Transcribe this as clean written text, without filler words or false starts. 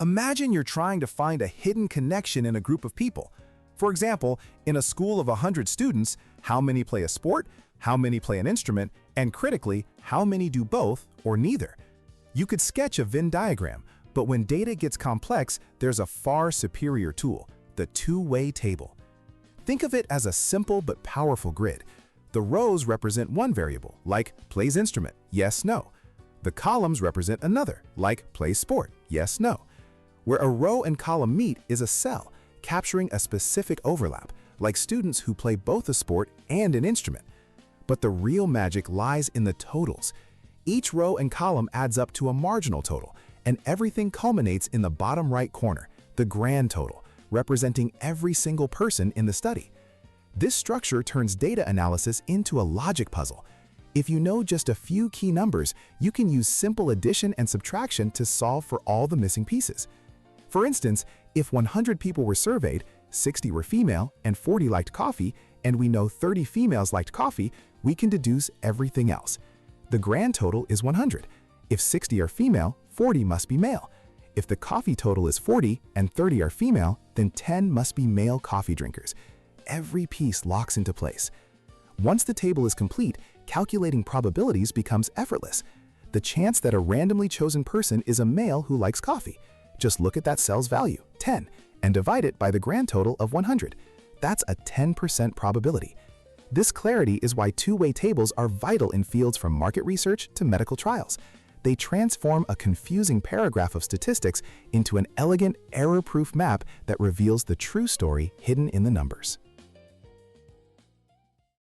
Imagine you're trying to find a hidden connection in a group of people. For example, in a school of 100 students, how many play a sport, how many play an instrument, and critically, how many do both or neither? You could sketch a Venn diagram, but when data gets complex, there's a far superior tool, the two-way table. Think of it as a simple but powerful grid. The rows represent one variable, like plays instrument, yes, no. The columns represent another, like plays sport, yes, no. Where a row and column meet is a cell, capturing a specific overlap, like students who play both a sport and an instrument. But the real magic lies in the totals. Each row and column adds up to a marginal total, and everything culminates in the bottom right corner, the grand total, representing every single person in the study. This structure turns data analysis into a logic puzzle. If you know just a few key numbers, you can use simple addition and subtraction to solve for all the missing pieces. For instance, if 100 people were surveyed, 60 were female and 40 liked coffee, and we know 30 females liked coffee, we can deduce everything else. The grand total is 100. If 60 are female, 40 must be male. If the coffee total is 40 and 30 are female, then 10 must be male coffee drinkers. Every piece locks into place. Once the table is complete, calculating probabilities becomes effortless. The chance that a randomly chosen person is a male who likes coffee. Just look at that cell's value, 10, and divide it by the grand total of 100. That's a 10% probability. This clarity is why two-way tables are vital in fields from market research to medical trials. They transform a confusing paragraph of statistics into an elegant, error-proof map that reveals the true story hidden in the numbers.